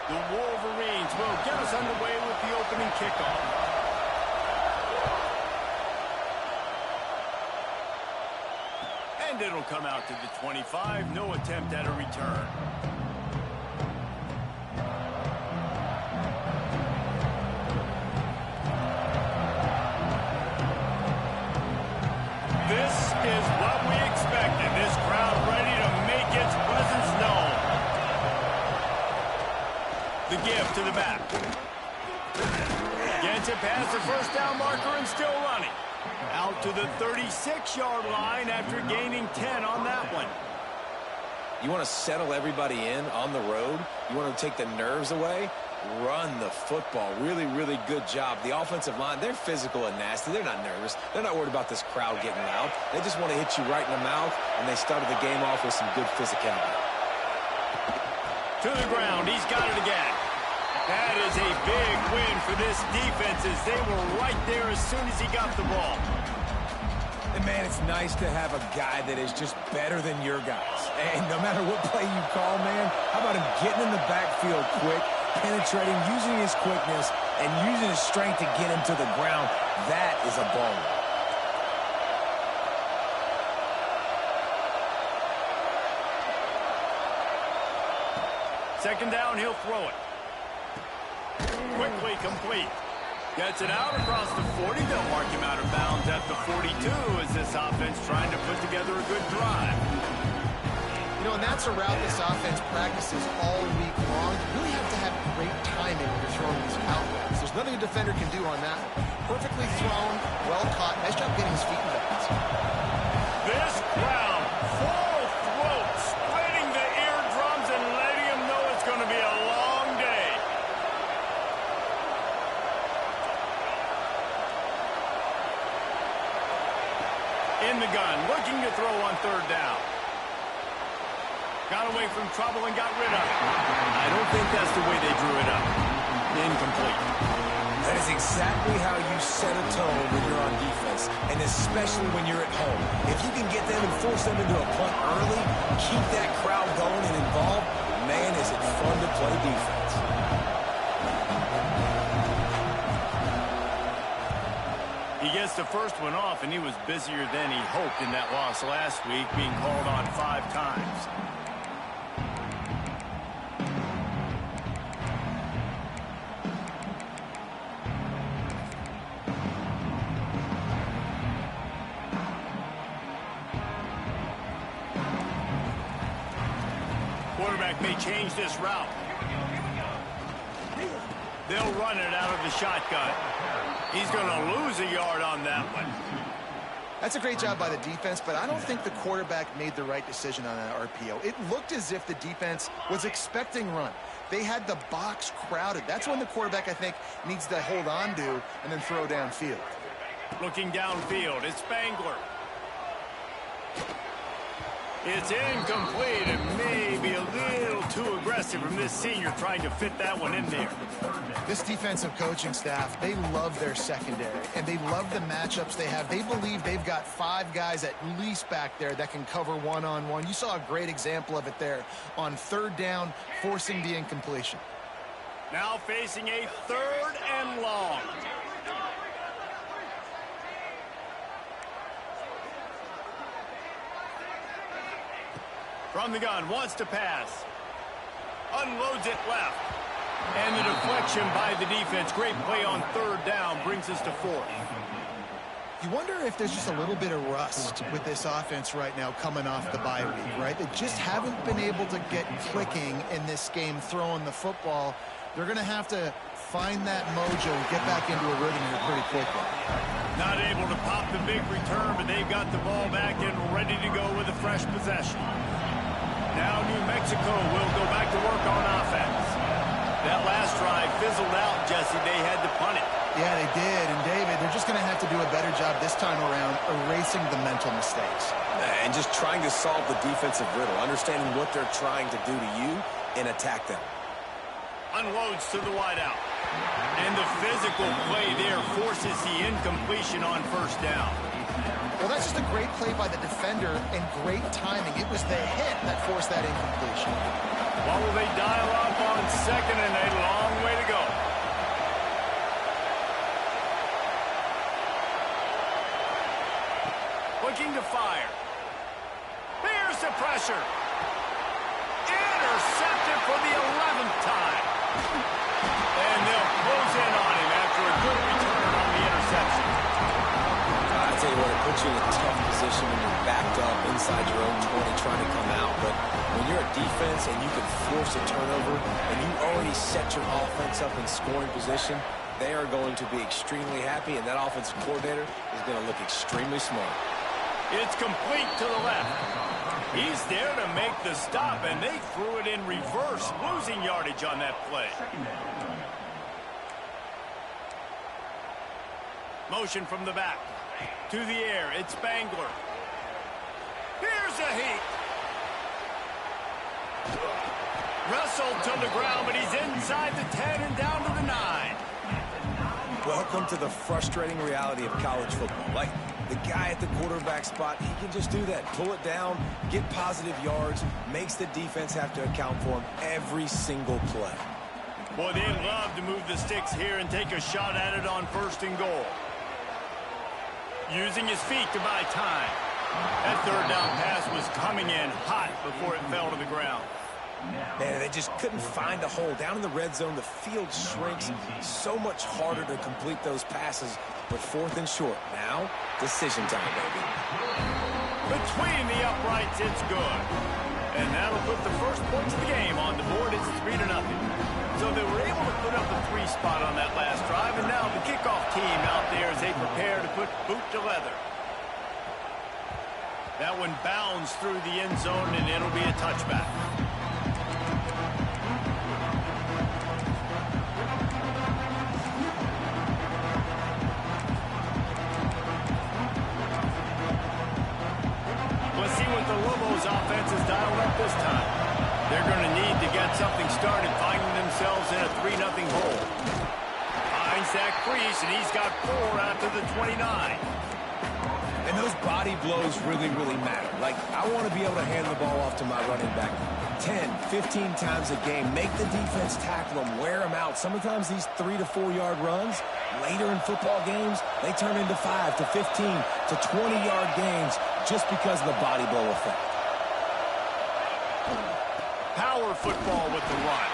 The Wolverines will get us underway with the opening kickoff. And it'll come out to the 25. No attempt at a return. This is what we expected. This crowd ready to make its presence known. The give to the back. Gets it past the first down marker and still running. Out to the 36-yard line after gaining 10 on that one. You want to settle everybody in on the road? You want to take the nerves away? Run the football. Really, really good job. The offensive line, they're physical and nasty. They're not nervous. They're not worried about this crowd getting loud. They just want to hit you right in the mouth, and they started the game off with some good physicality. To the ground. He's got it again. That is a big win for this defense as they were right there as soon as he got the ball. And, man, it's nice to have a guy that is just better than your guys. And no matter what play you call, man, how about him getting in the backfield quick, penetrating, using his quickness, and using his strength to get him to the ground? That is a baller. Second down, he'll throw it. Quickly complete. Gets it out across the 40. They'll mark him out of bounds at the 42 as this offense trying to put together a good drive. You know, and that's a route this offense practices all week long. You really have to have great timing when you're throwing these out routes. There's nothing a defender can do on that one. Perfectly thrown, well caught. Nice job getting his feet in bounds. This crowd, full throat, splitting the eardrums and letting him know it's going to be a long day. In the gun, looking to throw on third down. Got away from trouble and got rid of it. I don't think that's the way they drew it up. Incomplete. That is exactly how you set a tone when you're on defense, and especially when you're at home. If you can get them and force them into a punt early, keep that crowd going and involved, man, is it fun to play defense. He gets the first one off, and he was busier than he hoped in that loss last week, being called on 5 times. Quarterback may change this route. They'll run it out of the shotgun. He's going to lose a yard on that one. That's a great job by the defense, but I don't think the quarterback made the right decision on that RPO. It looked as if the defense was expecting run. They had the box crowded. That's when the quarterback, I think, needs to hold on to and then throw downfield. Looking downfield, it's Spangler. It's incomplete and maybe a little too aggressive from this senior trying to fit that one in there. This defensive coaching staff, they love their secondary, and they love the matchups they have. They believe they've got 5 guys at least back there that can cover one-on-one. You saw a great example of it there on third down, forcing the incompletion. Now facing a 3rd and long. From the gun, wants to pass. Unloads it left. And the deflection by the defense. Great play on third down brings us to 4th. You wonder if there's just a little bit of rust with this offense right now coming off the bye week, right? They just haven't been able to get clicking in this game throwing the football. They're going to have to find that mojo and get back into a rhythm here pretty quickly. Not able to pop the big return, but they've got the ball back and ready to go with a fresh possession. Now New Mexico will go back to work on offense. That last drive fizzled out, Jesse. They had to punt it. Yeah, they did. And, David, they're just going to have to do a better job this time around erasing the mental mistakes. And just trying to solve the defensive riddle, understanding what they're trying to do to you and attack them. Unloads to the wideout. And the physical play there forces the incompletion on first down. Well, that's just a great play by the defender and great timing. It was the hit that forced that incompletion. What will they dial up on second and a long way to go? Looking to fire. Here's the pressure. Intercepted for the 11th time. And they'll close in on him after a good return on the interception. I tell you what, it puts you in a tough position when you're backed up inside your own 20 trying to come out. But when you're a defense and you can force a turnover and you already set your offense up in scoring position, they are going to be extremely happy, and that offensive coordinator is going to look extremely smart. It's complete to the left. He's there to make the stop, and they threw it in reverse, losing yardage on that play. Motion from the back. To the air, it's Spangler. Here's a heat. Wrestled to the ground, but he's inside the 10 and down to the 9. Welcome to the frustrating reality of college football. Like, the guy at the quarterback spot, he can just do that. Pull it down, get positive yards, makes the defense have to account for him every single play. Boy, they'd love to move the sticks here and take a shot at it on 1st and goal. Using his feet to buy time. That 3rd down pass was coming in hot before it fell to the ground. Man, they just couldn't find a hole. Down in the red zone, the field shrinks. So much harder to complete those passes. But 4th and short. Now, decision time, baby. Between the uprights, it's good. And that'll put the first points of the game on the board. It's 3-0. So they were able to put up the 3 spot on that last drive. And now the kickoff team out there as they prepare to put boot to leather. That one bounds through the end zone, and it'll be a touchback. Offense is dialed up this time. They're going to need to get something started, finding themselves in a 3-0 hole. Finds that crease, and he's got 4 out to the 29. And those body blows really, really matter. Like, I want to be able to hand the ball off to my running back 10, 15 times a game. Make the defense tackle them, wear them out. Sometimes these 3 to 4 yard runs, later in football games, they turn into 5 to 15 to 20-yard gains just because of the body blow effect. Power football with the run.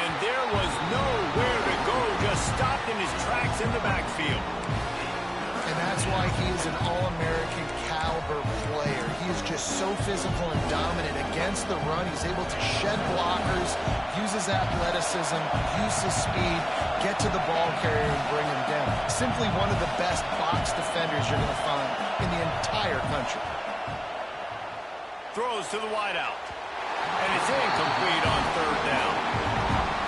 And there was nowhere to go, just stopped in his tracks in the backfield. And that's why he is an All-American caliber player. He is just so physical and dominant against the run. He's able to shed blockers, use his athleticism, use his speed, get to the ball carrier and bring him down. Simply one of the best box defenders you're going to find in the entire country. Throws to the wideout. And it's incomplete on 3rd down.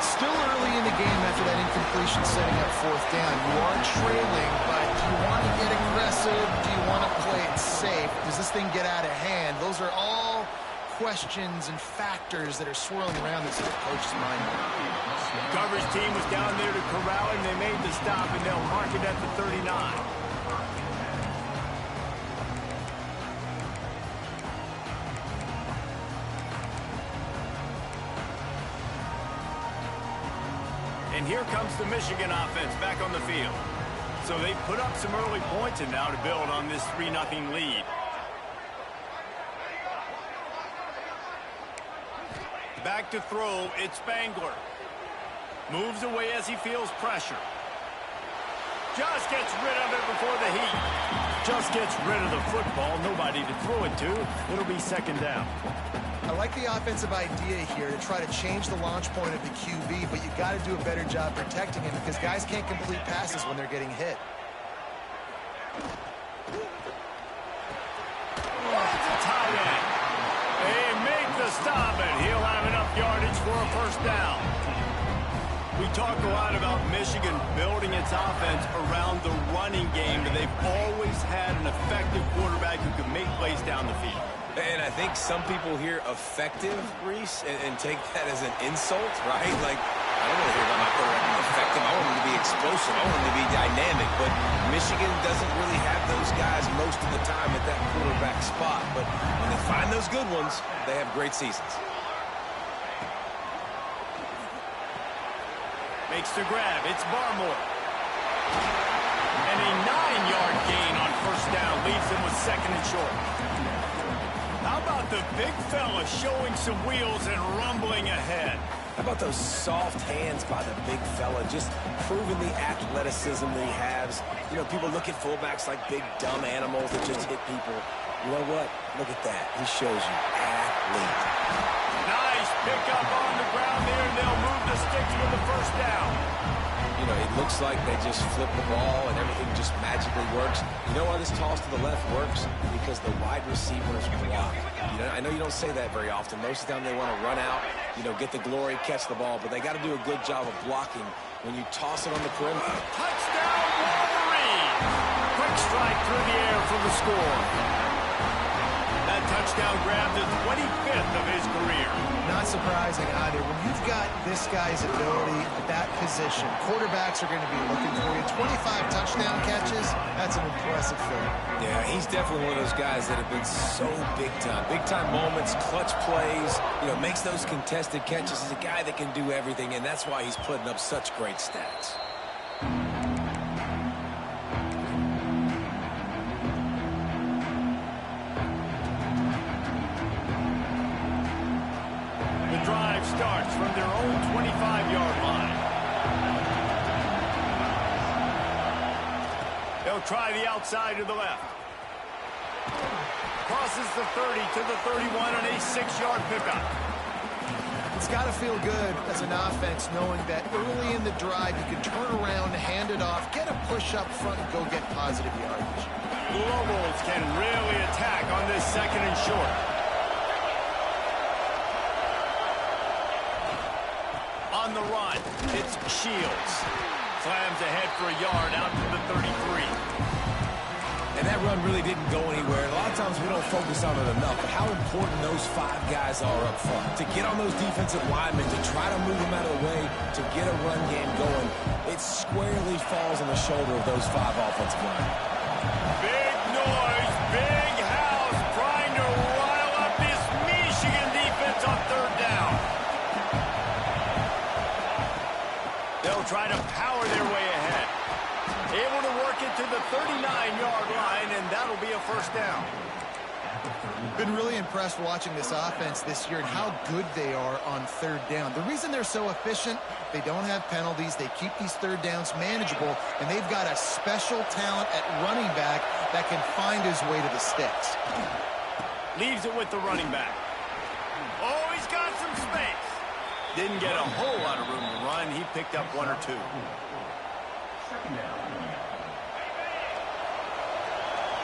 Still early in the game after that incompletion setting up 4th down. You are trailing, but do you want to get aggressive? Do you want to play it safe? Does this thing get out of hand? Those are all questions and factors that are swirling around this coach's mind. Coverage team was down there to corral him. They made the stop, and they'll mark it at the 39. And here comes the Michigan offense back on the field. So they put up some early points and now to build on this 3-0 lead. Back to throw, it's Spangler. Moves away as he feels pressure. Just gets rid of it before the heat. Just gets rid of the football. Nobody to throw it to. It'll be 2nd down. I like the offensive idea here to try to change the launch point of the QB, but you got to do a better job protecting him because guys can't complete passes when they're getting hit. It's a tight end. They make the stop, and he'll have enough yardage for a 1st down. We talk a lot about Michigan building its offense around the running game, but they've always had an effective quarterback who can make plays down the field. And I think some people hear effective, Reese, and take that as an insult, right? Like, I don't want to hear about my quarterback being effective. I want him to be explosive. I want him to be dynamic. But Michigan doesn't really have those guys most of the time at that quarterback spot. But when they find those good ones, they have great seasons. Makes the grab. It's Barmore. And a 9-yard gain on first down leaves him with second and short. How about the big fella showing some wheels and rumbling ahead? How about those soft hands by the big fella, just proving the athleticism that he has. You know, people look at fullbacks like big, dumb animals that just hit people. You know what? Look at that. He shows you athlete. Nice pickup on the ground there, and they'll move the sticks for the first down. You know, it looks like they just flip the ball and everything just magically works. You know why this toss to the left works? Because the wide receivers block. You know, I know you don't say that very often. Most of the time they want to run out, you know, get the glory, catch the ball, but they got to do a good job of blocking when you toss it on the perimeter. Touchdown, Wolverine! Quick strike through the air for the score. That touchdown grabbed the 25th of his career. Not surprising either. When you've got this guy's ability at that position, quarterbacks are going to be looking for you. 25 touchdown catches, that's an impressive film. Yeah, he's definitely one of those guys that have been so big time. Big time moments, clutch plays, you know, makes those contested catches. He's a guy that can do everything, and that's why he's putting up such great stats. Starts from their own 25-yard line. They'll try the outside to the left. Crosses the 30 to the 31 on a 6-yard pickup. It's got to feel good as an offense knowing that early in the drive you can turn around, hand it off, get a push up front, and go get positive yardage. The Lobos can really attack on this second and short. On the run, it's Shields. Slams ahead for a yard out to the 33. And that run really didn't go anywhere. A lot of times we don't focus on it enough, but how important those 5 guys are up front. To get on those defensive linemen, to try to move them out of the way, to get a run game going, it squarely falls on the shoulder of those 5 offensive linemen. Big noise, big house, trying to rile up this Michigan defense on third down. They'll try to power their way ahead. Able to work it to the 39-yard line, and that'll be a first down. Been really impressed watching this offense this year and how good they are on third down. The reason they're so efficient, they don't have penalties, they keep these third downs manageable, and they've got a special talent at running back that can find his way to the sticks. Leaves it with the running back. Oh, he's got some space. Didn't get a whole lot of room to run. He picked up 1 or 2.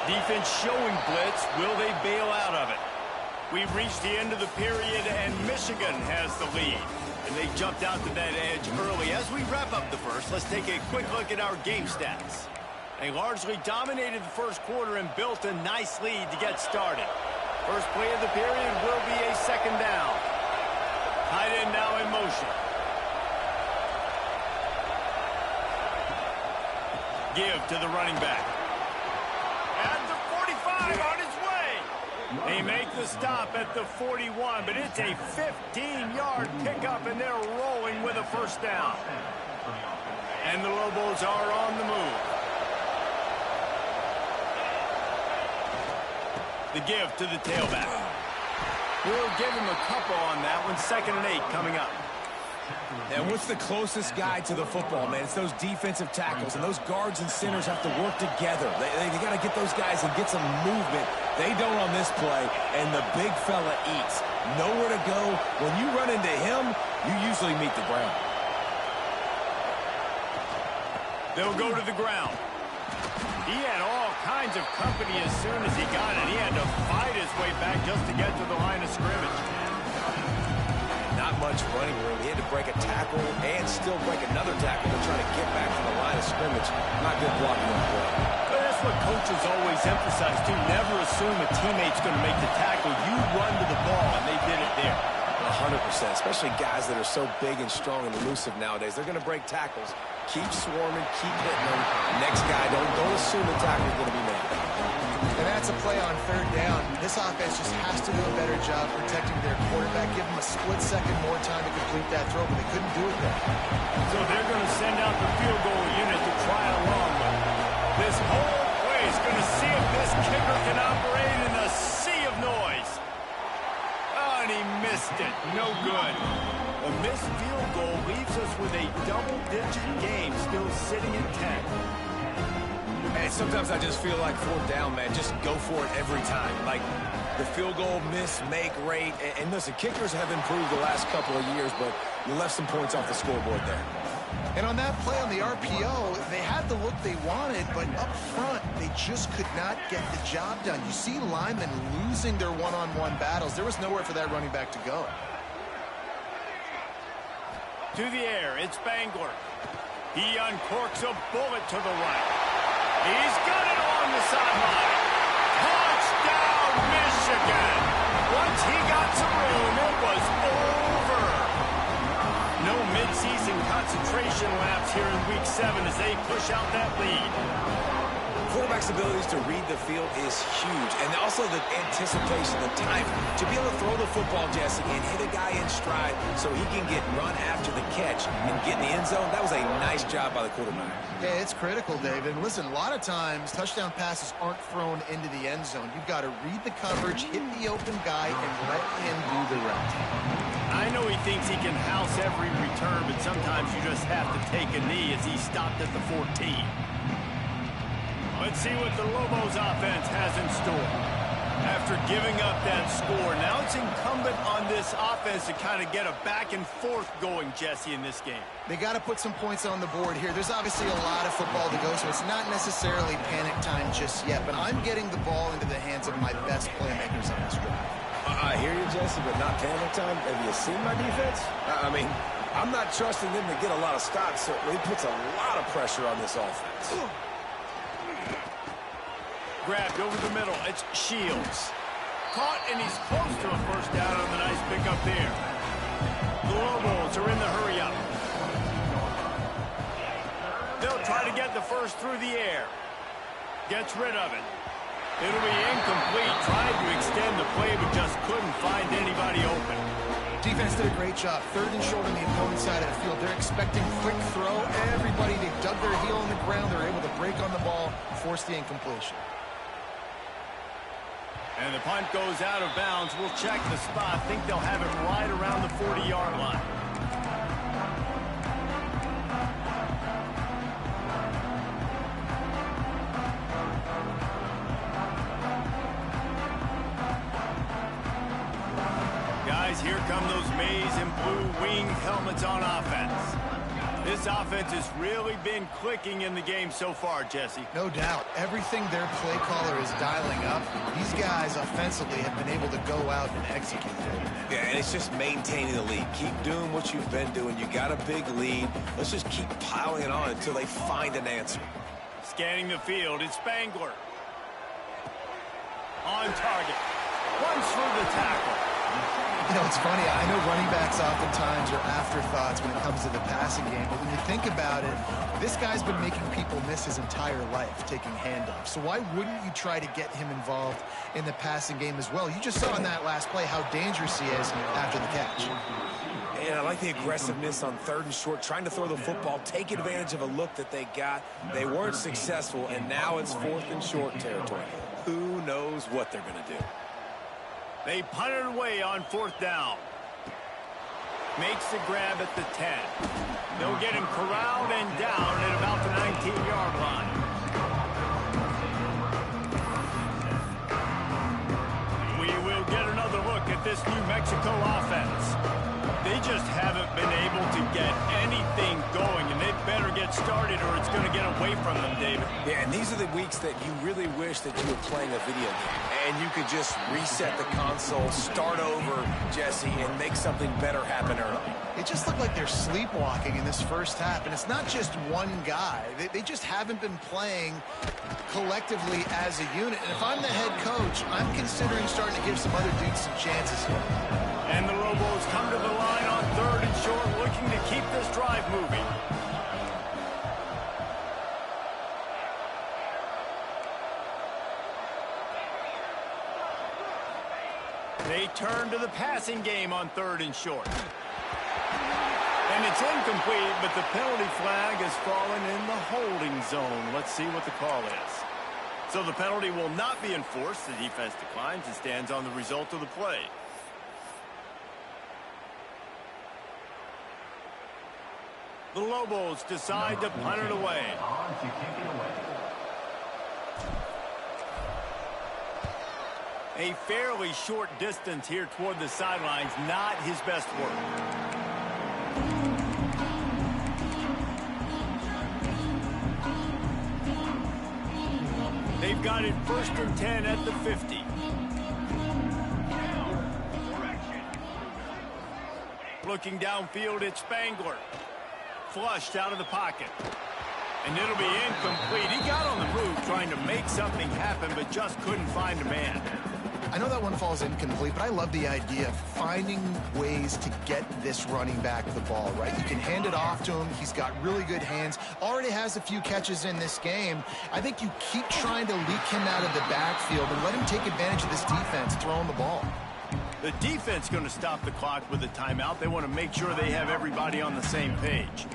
Defense showing blitz. Will they bail out of it? We've reached the end of the period, and Michigan has the lead. And they jumped out to that edge early. As we wrap up the first, let's take a quick look at our game stats. They largely dominated the first quarter and built a nice lead to get started. First play of the period will be a second down. Tight end now in motion. Give to the running back. At the 45 on his way. They make the stop at the 41, but it's a 15-yard pickup, and they're rolling with a first down. And the Lobos are on the move. The give to the tailback. We'll give him a couple on that one. 2nd and 8 coming up. And what's the closest guy to the football, man? It's those defensive tackles, and those guards and centers have to work together. They got to get those guys and get some movement. They don't on this play, and the big fella eats. Nowhere to go. When you run into him, you usually meet the ground. They'll go to the ground. He had all kinds of company as soon as he got it. He had to fight his way back just to get to the line of scrimmage. Not much running room. He had to break a tackle and still break another tackle to try to get back from the line of scrimmage. Not good blocking on the play. But that's what coaches always emphasize, too. Never assume a teammate's going to make the tackle. You run to the ball, and they did it there. 100%, especially guys that are so big and strong and elusive nowadays. They're going to break tackles. Keep swarming, keep hitting them. Next guy, don't assume the tackle's going to be made. And that's a play on third down. This offense just has to do a better job protecting their quarterback, give him a split second more time to complete that throw, but they couldn't do it there. So they're going to send out the field goal unit to try a long one. This whole play is going to see if this kicker can operate in a sea of noise. Oh, and he missed it. No good. A missed field goal leaves us with a double-digit game still sitting at 10. And sometimes I just feel like fourth down, man, just go for it every time. Like the field goal miss, make rate. And listen, kickers have improved the last couple of years, but you left some points off the scoreboard there. And on that play on the RPO, they had the look they wanted, but up front, they just could not get the job done. You see linemen losing their one-on-one battles. There was nowhere for that running back to go. To the air, it's Spangler. He uncorks a bullet to the right. He's got it along the sideline. Touchdown, Michigan. Once he got some room, it was over. No midseason concentration laps here in Week 7 as they push out that lead. Quarterback's abilities to read the field is huge. And also the anticipation, the timing. To be able to throw the football, Jesse, and hit a guy in stride so he can get run after the catch and get in the end zone, that was a nice job by the quarterback. Yeah, it's critical, David. And listen, a lot of times touchdown passes aren't thrown into the end zone. You've got to read the coverage, hit the open guy, and let him do the rest. I know he thinks he can house every return, but sometimes you just have to take a knee as he stopped at the 14. Let's see what the Lobos offense has in store. After giving up that score, now it's incumbent on this offense to kind of get a back and forth going, Jesse, in this game. They got to put some points on the board here. There's obviously a lot of football to go, so it's not necessarily panic time just yet, but I'm getting the ball into the hands of my best playmakers on this drive. I hear you, Jesse, but not panic time. Have you seen my defense? I mean, I'm not trusting them to get a lot of stops, so it puts a lot of pressure on this offense. Grabbed over the middle. It's Shields. Caught, and he's close to a first down on the nice pickup there. The Lobos are in the hurry up. They'll try to get the first through the air. Gets rid of it. It'll be incomplete. Tried to extend the play, but just couldn't find anybody open. Defense did a great job. Third and short on the opponent's side of the field. They're expecting quick throw. Everybody, they dug their heel on the ground. They're able to break on the ball, force the incompletion. And the punt goes out of bounds. We'll check the spot. Think they'll have it right around the 40-yard line. Guys, here come those maize and blue winged helmets on offense. This offense has really been clicking in the game so far, Jesse. No doubt. Everything their play caller is dialing up, these guys offensively have been able to go out and execute it. Yeah, and it's just maintaining the lead. Keep doing what you've been doing. You got a big lead. Let's just keep piling it on until they find an answer. Scanning the field, it's Spangler. On target. Runs through the tackle. You know, it's funny. I know running backs oftentimes are afterthoughts when it comes to the passing game, but when you think about it, this guy's been making people miss his entire life taking handoffs. So why wouldn't you try to get him involved in the passing game as well? You just saw in that last play how dangerous he is after the catch. And I like the aggressiveness on third and short, trying to throw the football, take advantage of a look that they got. They weren't successful, and now it's fourth and short territory. Who knows what they're going to do? They punt it away on fourth down. Makes the grab at the 10. They'll get him corralled and down at about the 19-yard line. We will get another look at this New Mexico offense. They just haven't been able to get anything going, and they better get started or it's going to get away from them, David. Yeah, and these are the weeks that you really wish that you were playing a video game and you could just reset the console, start over, Jesse, and make something better happen early. It just looked like they're sleepwalking in this first half, and it's not just one guy. They just haven't been playing collectively as a unit. And if I'm the head coach, I'm considering starting to give some other dudes some chances here. And the Lobos come to the line on third and short, looking to keep this drive moving. They turn to the passing game on 3rd and short. And it's incomplete, but the penalty flag has fallen in the holding zone. Let's see what the call is. So the penalty will not be enforced. The defense declines and stands on the result of the play. The Lobos decide to punt it away. A fairly short distance here toward the sidelines, not his best work. They've got it 1st and 10 at the 50. Looking downfield, it's Spangler. Flushed out of the pocket. And it'll be incomplete. He got on the move trying to make something happen, but just couldn't find a man. I know that one falls incomplete, but I love the idea of finding ways to get this running back the ball, right? You can hand it off to him. He's got really good hands. Already has a few catches in this game. I think you keep trying to leak him out of the backfield and let him take advantage of this defense throwing the ball. The defense going to stop the clock with a timeout. They want to make sure they have everybody on the same page.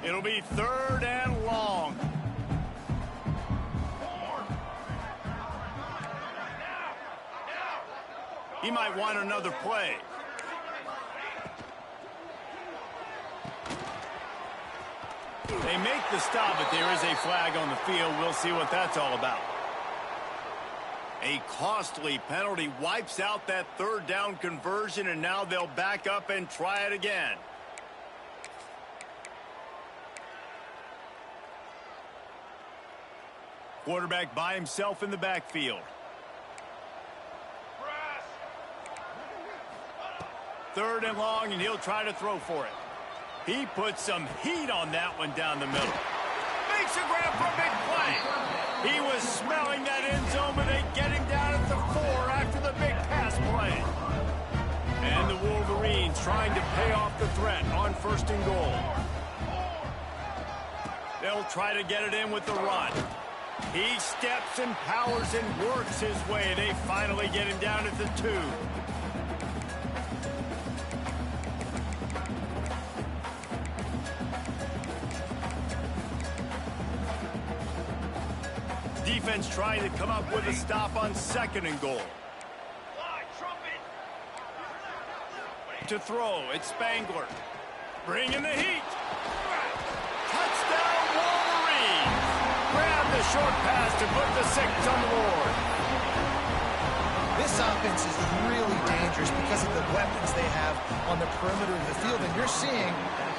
It'll be 3rd and long. He might want another play. They make the stop, but there is a flag on the field. We'll see what that's all about. A costly penalty wipes out that 3rd down conversion, and now they'll back up and try it again. Quarterback by himself in the backfield. 3rd and long, and he'll try to throw for it. He puts some heat on that one down the middle. Makes a grab for a big play. He was smelling that end zone, but they get him down at the 4 after the big pass play. And the Wolverines trying to pay off the threat on 1st and goal. They'll try to get it in with the run. He steps and powers and works his way. They finally get him down at the 2. Defense trying to come up with a stop on 2nd and goal. To throw, it's Spangler. Bringing the heat. Touchdown, Wolverines. Grab the short pass to put the 6 on the board. This offense is really dangerous because of the weapons they have on the perimeter of the field. And you're seeing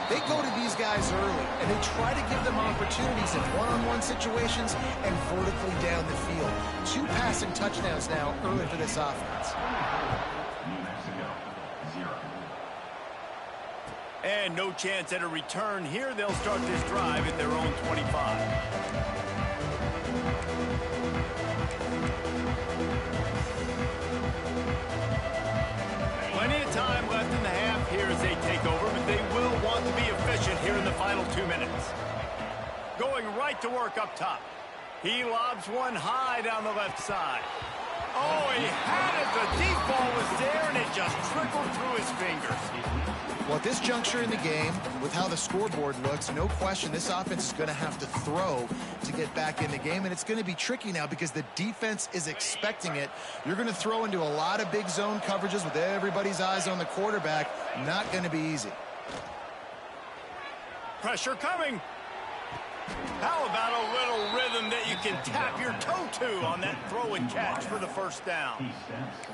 they go to these guys early, and they try to give them opportunities in one-on-one situations and vertically down the field. 2 passing touchdowns now early for this offense. And no chance at a return here. They'll start this drive at their own 25. Plenty of time left in the half here as they take over, but they will want to be efficient here in the final 2 minutes. Going right to work up top. He lobs one high down the left side. Oh, he had it. The deep ball was there, and it just trickled through his fingers. Well, at this juncture in the game, with how the scoreboard looks, no question this offense is going to have to throw to get back in the game, and it's going to be tricky now because the defense is expecting it. You're going to throw into a lot of big zone coverages with everybody's eyes on the quarterback. Not going to be easy. Pressure coming. How about a little rhythm that you can tap your toe to on that throw and catch for the 1st down?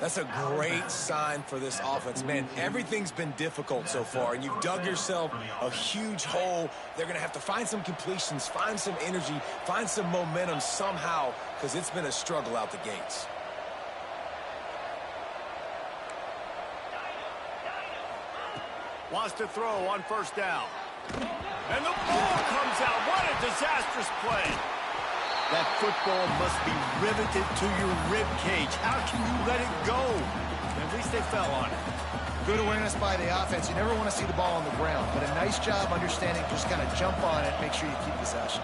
That's a great sign for this offense. Man, everything's been difficult so far, and you've dug yourself a huge hole. They're going to have to find some completions, find some energy, find some momentum somehow, because it's been a struggle out the gates. Wants to throw on 1st down. And the ball comes out. What a disastrous play. That football must be riveted to your rib cage. How can you let it go? At least they fell on it. Good awareness by the offense. You never want to see the ball on the ground, but a nice job understanding, just kind of jump on it, make sure you keep possession.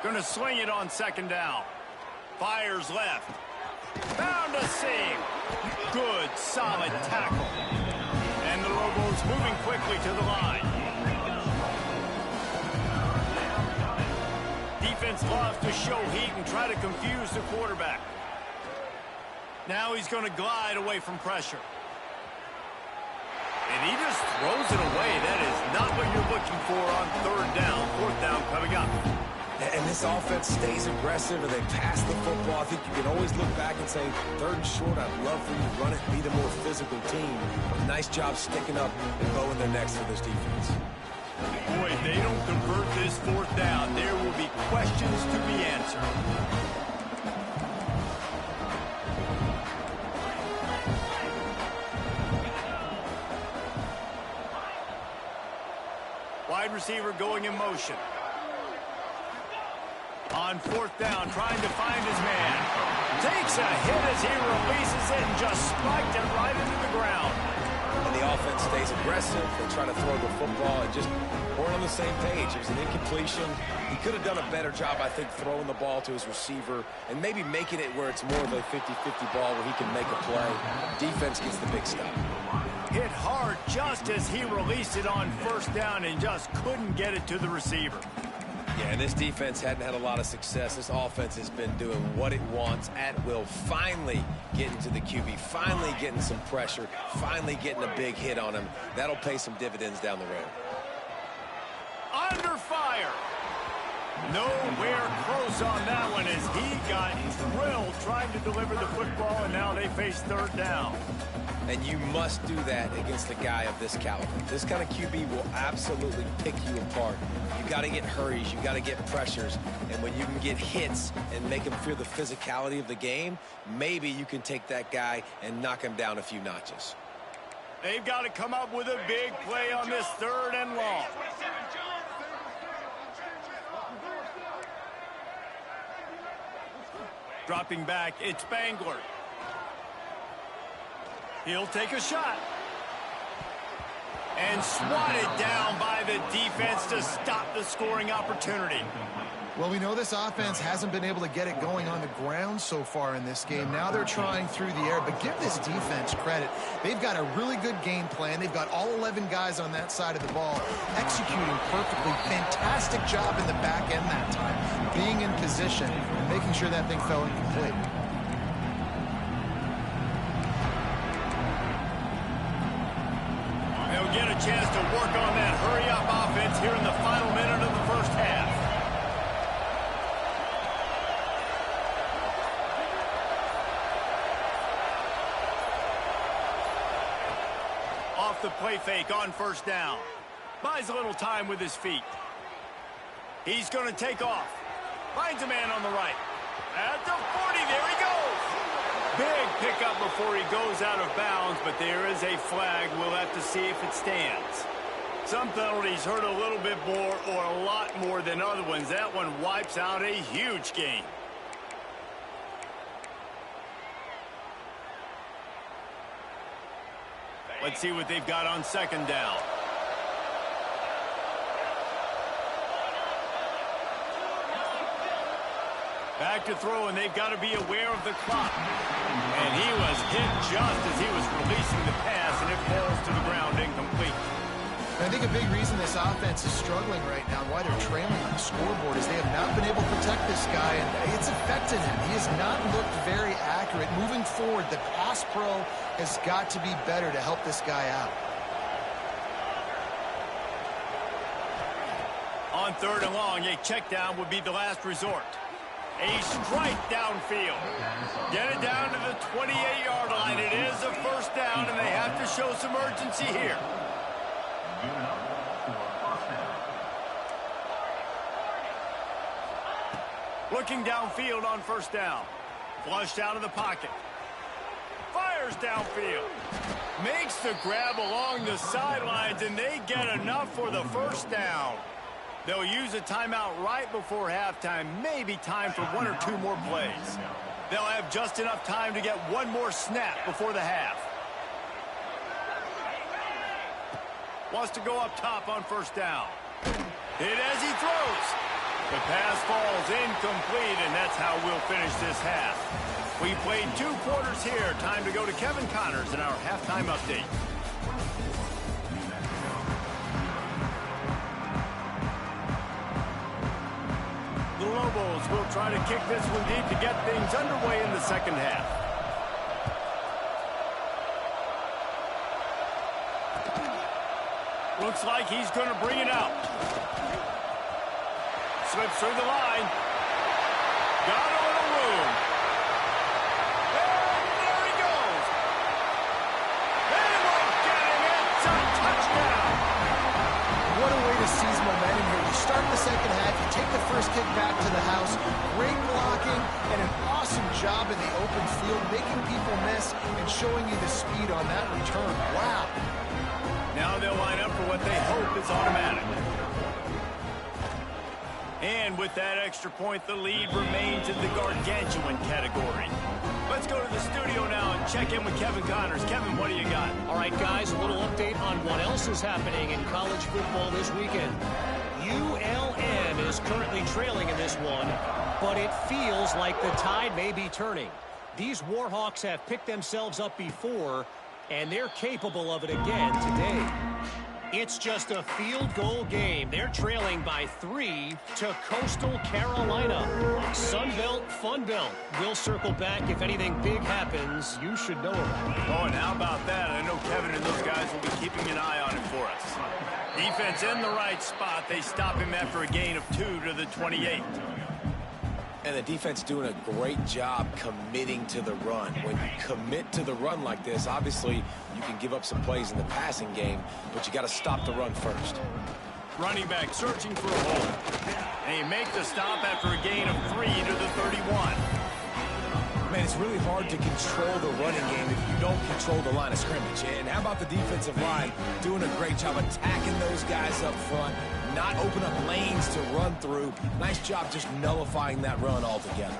Going to swing it on second down. Fires left. Found a seam. Good, solid tackle. And the Lobos moving quickly to the line. Defense loves to show heat and try to confuse the quarterback. Now he's going to glide away from pressure. And he just throws it away. That is not what you're looking for on third down. Fourth down coming up. And this offense stays aggressive and they pass the football. I think you can always look back and say, third and short, I'd love for you to run it, be the more physical team. But nice job sticking up and bowing their necks for this defense. Boy, if they don't convert this fourth down, there will be questions to be answered. Wide receiver going in motion. On fourth down, trying to find his man. Takes a hit as he releases it and just spiked it right into the ground. And the offense stays aggressive. They try to throw the football and just weren't on the same page. It was an incompletion. He could have done a better job, I think, throwing the ball to his receiver and maybe making it where it's more of a 50-50 ball where he can make a play. Defense gets the big stop. Hit hard just as he released it on first down and just couldn't get it to the receiver. Yeah, and this defense hadn't had a lot of success. This offense has been doing what it wants at will. Finally getting to the QB, finally getting some pressure, finally getting a big hit on him. That'll pay some dividends down the road. Under fire. Nowhere close on that one as he got drilled trying to deliver the football, and now they face third down. And you must do that against a guy of this caliber. This kind of QB will absolutely pick you apart. You got to get hurries, you got to get pressures, and when you can get hits and make him feel the physicality of the game, maybe you can take that guy and knock him down a few notches. They've got to come up with a big play on this third and long. Dropping back, it's Bangler. He'll take a shot. And swatted down by the defense to stop the scoring opportunity. Well, we know this offense hasn't been able to get it going on the ground so far in this game. Now they're trying through the air, but give this defense credit. They've got a really good game plan. They've got all 11 guys on that side of the ball executing perfectly. Fantastic job in the back end that time, being in position and making sure that thing fell incomplete. They'll get a chance to work on that hurry-up offense here in the final minute of the first half. Off the play fake on first down. Buys a little time with his feet. He's going to take off. Finds a man on the right. At the 40, there he goes. Big pickup before he goes out of bounds, but there is a flag. We'll have to see if it stands. Some penalties hurt a little bit more or a lot more than other ones. That one wipes out a huge game. Let's see what they've got on second down. Back to throw, and they've got to be aware of the clock. And he was hit just as he was releasing the pass, and it falls to the ground incomplete. I think a big reason this offense is struggling right now and why they're trailing on the scoreboard is they have not been able to protect this guy, and it's affected him. He has not looked very accurate. Moving forward, the pass pro has got to be better to help this guy out. On third and long, a check down would be the last resort. A strike downfield. Get it down to the 28-yard line. It is a first down, and they have to show some urgency here. Looking downfield on first down. Flushed out of the pocket. Fires downfield. Makes the grab along the sidelines, and they get enough for the first down. They'll use a timeout right before halftime. Maybe time for one or two more plays. They'll have just enough time to get one more snap before the half. Wants to go up top on first down. Hit as he throws. The pass falls incomplete, and that's how we'll finish this half. We played 2 quarters here. Time to go to Kevin Connors in our halftime update. The Lobos will try to kick this one deep to get things underway in the second half. Looks like he's going to bring it out. Slips through the line. Got a little room. And there he goes. They won't get him. It's a touchdown. What a way to seize momentum here. You start the second half, you take the first kick back to the house, great blocking, and an awesome job in the open field, making people miss and showing you the speed on that return. Wow. Now they'll line up for what they hope is automatic. And with that extra point, the lead remains in the gargantuan category. Let's go to the studio now and check in with Kevin Connors. Kevin, what do you got? All right, guys, a little update on what else is happening in college football this weekend. ULM is currently trailing in this one, but it feels like the tide may be turning. These Warhawks have picked themselves up before, and they're capable of it again today. It's just a field goal game. They're trailing by 3 to Coastal Carolina. Sunbelt, Fun Belt. We'll circle back if anything big happens. You should know about it. Oh, and how about that? I know Kevin and those guys will be keeping an eye on it for us. Defense in the right spot. They stop him after a gain of 2 to the 28. And the defense doing a great job committing to the run. When you commit to the run like this, obviously you can give up some plays in the passing game, but you got to stop the run first. Running back searching for a hole. And he makes the stop after a gain of 3 to the 31. Man, it's really hard to control the running game if you don't control the line of scrimmage. And how about the defensive line doing a great job attacking those guys up front, not open up lanes to run through. Nice job just nullifying that run altogether.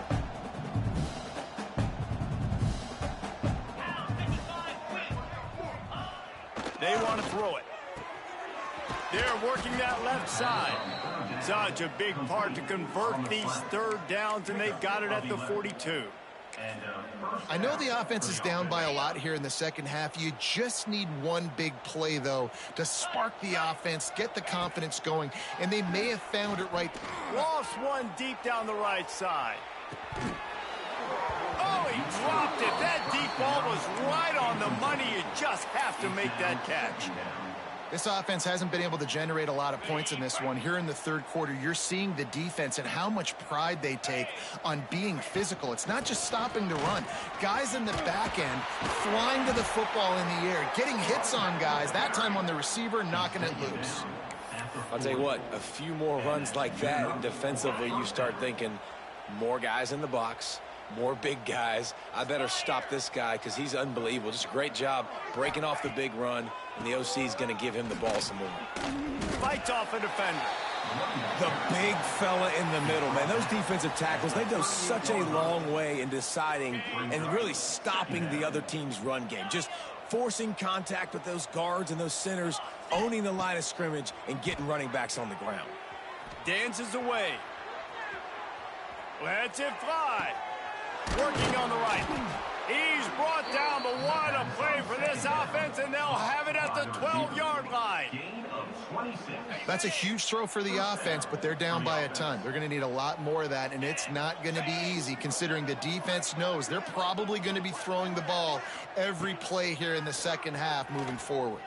They want to throw it. They're working that left side. Such a big part to convert these third downs, and they've got it at the 42. I know the offense is down by a lot here in the second half. You just need one big play, though, to spark the offense, get the confidence going, and they may have found it right. Lost one deep down the right side. Oh, he dropped it. That deep ball was right on the money. You just have to make that catch. This offense hasn't been able to generate a lot of points in this one. Here in the third quarter, you're seeing the defense and how much pride they take on being physical. It's not just stopping the run. Guys in the back end flying to the football in the air, getting hits on guys, that time on the receiver, knocking it loose. I'll tell you what, a few more runs like that, and defensively you start thinking more guys in the box, more big guys. I better stop this guy because he's unbelievable. Just a great job breaking off the big run, and the OC is going to give him the ball some more. Fights off a defender. The big fella in the middle, man. Those defensive tackles, they go such a long way in deciding and really stopping the other team's run game. Just forcing contact with those guards and those centers, owning the line of scrimmage, and getting running backs on the ground. Dances away. Lets it fly. Working on the right. He's brought down, but what a play for this offense, and they'll have it at the 12-yard line. That's a huge throw for the offense, but they're down by a ton. They're going to need a lot more of that, and it's not going to be easy considering the defense knows they're probably going to be throwing the ball every play here in the second half moving forward.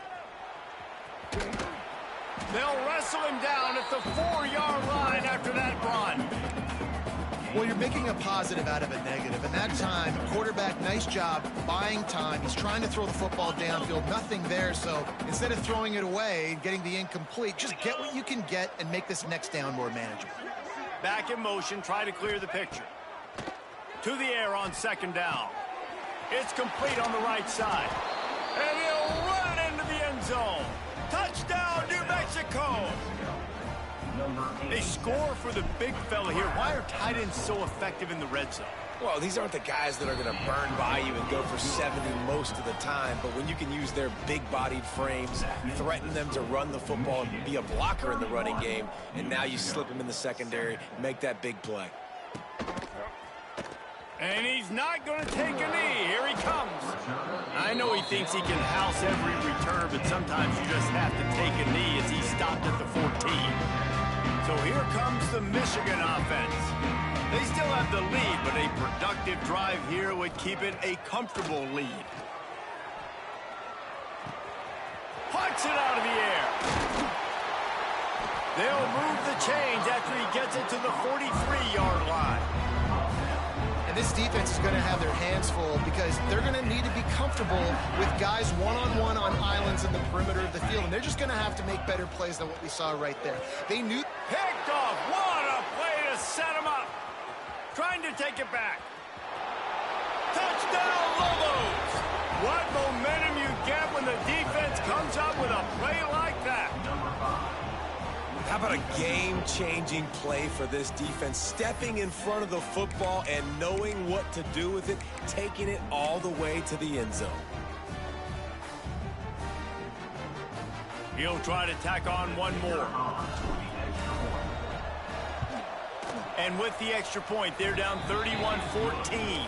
They'll wrestle him down at the 4-yard line after that run. Well, you're making a positive out of a negative. And that time, quarterback, nice job buying time. He's trying to throw the football downfield. Nothing there. So instead of throwing it away and getting the incomplete, just get what you can get and make this next down more manageable. Back in motion, try to clear the picture. To the air on second down. It's complete on the right side. And he'll run it into the end zone. Touchdown, New Mexico. They score for the big fella here. Why are tight ends so effective in the red zone? Well, these aren't the guys that are going to burn by you and go for 70 most of the time, but when you can use their big-bodied frames, threaten them to run the football and be a blocker in the running game, and now you slip them in the secondary, make that big play. And he's not going to take a knee. Here he comes. I know he thinks he can house every return, but sometimes you just have to take a knee as he stopped at the 14. So here comes the Michigan offense. They still have the lead, but a productive drive here would keep it a comfortable lead. Puts it out of the air. They'll move the chains after he gets it to the 43-yard line. And this defense is going to have their hands full because they're going to need to be comfortable with guys one-on-one on islands in the perimeter of the field. And they're just going to have to make better plays than what we saw right there. They knew... Picked off. What a play to set him up. Trying to take it back. Touchdown, Lobos. What momentum you get when the defense comes up with a play like that. How about a game-changing play for this defense? Stepping in front of the football and knowing what to do with it, taking it all the way to the end zone. He'll try to tack on one more. And with the extra point, they're down 31-14.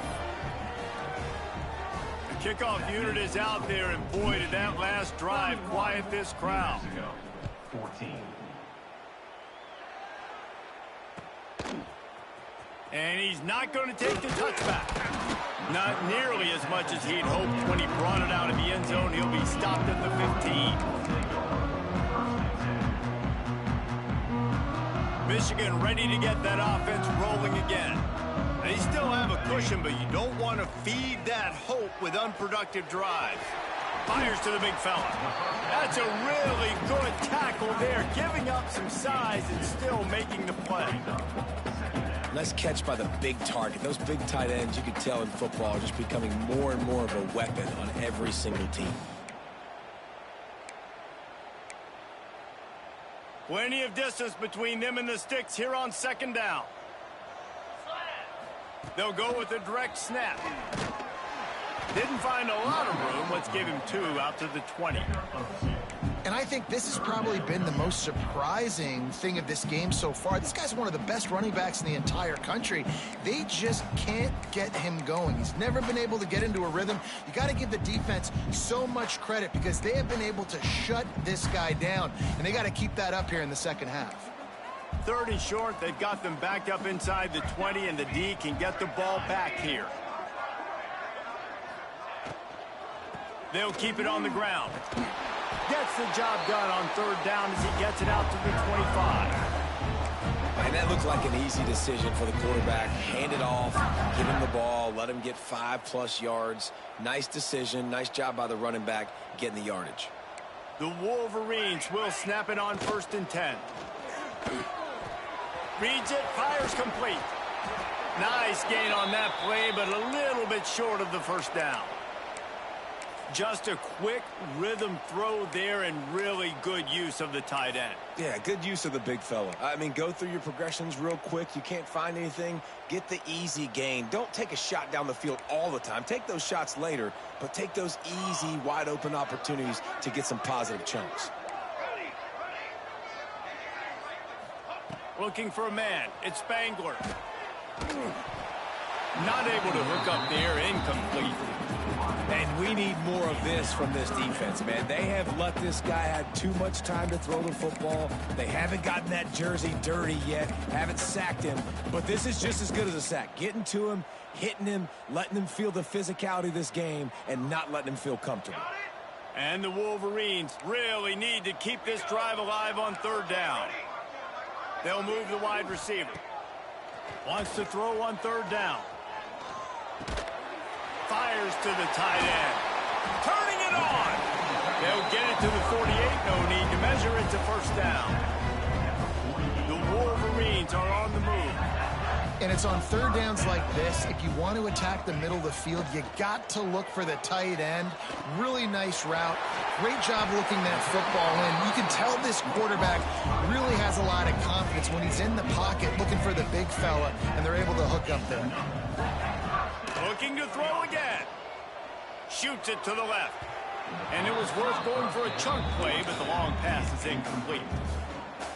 The kickoff unit is out there, and boy, did that last drive quiet this crowd. 14. And he's not going to take the touchback. Not nearly as much as he'd hoped when he brought it out of the end zone. He'll be stopped at the 15. Michigan ready to get that offense rolling again. They still have a cushion, but you don't want to feed that hope with unproductive drives. Fires to the big fella. That's a really good tackle there, giving up some size and still making the play. Nice catch by the big target. Those big tight ends, you could tell in football, are just becoming more and more of a weapon on every single team. Plenty of distance between them and the sticks here on second down. They'll go with a direct snap. Didn't find a lot of room. Let's give him 2 out to the 20. And I think this has probably been the most surprising thing of this game so far. This guy's one of the best running backs in the entire country. They just can't get him going. He's never been able to get into a rhythm. You got to give the defense so much credit because they have been able to shut this guy down. And they got to keep that up here in the second half. 3rd and short. They've got them backed up inside the 20, and the D can get the ball back here. They'll keep it on the ground. Gets the job done on 3rd down as he gets it out to the 25. And that looked like an easy decision for the quarterback. Hand it off, give him the ball, let him get 5+ yards. Nice decision, nice job by the running back getting the yardage. The Wolverines will snap it on 1st and 10. Reads it, fires complete. Nice gain on that play, but a little bit short of the 1st down. Just a quick rhythm throw there and really good use of the tight end. Yeah, good use of the big fella. I mean, go through your progressions real quick. You can't find anything. Get the easy gain. Don't take a shot down the field all the time. Take those shots later, but take those easy, wide-open opportunities to get some positive chunks. Looking for a man. It's Spangler. Not able to hook up there. Incomplete. And we need more of this from this defense, man. They have let this guy have too much time to throw the football. They haven't gotten that jersey dirty yet, haven't sacked him. But this is just as good as a sack. Getting to him, hitting him, letting him feel the physicality of this game, and not letting him feel comfortable. And the Wolverines really need to keep this drive alive on 3rd down. They'll move the wide receiver. Wants to throw on 3rd down. Fires to the tight end. Turning it on. They'll get it to the 48. No need to measure. It's a 1st down. The Wolverines are on the move. And it's on 3rd downs like this. If you want to attack the middle of the field, you got to look for the tight end. Really nice route. Great job looking that football in. You can tell this quarterback really has a lot of confidence when he's in the pocket looking for the big fella, and they're able to hook up there. Looking to throw again. Shoots it to the left. And it was worth going for a chunk play, but the long pass is incomplete.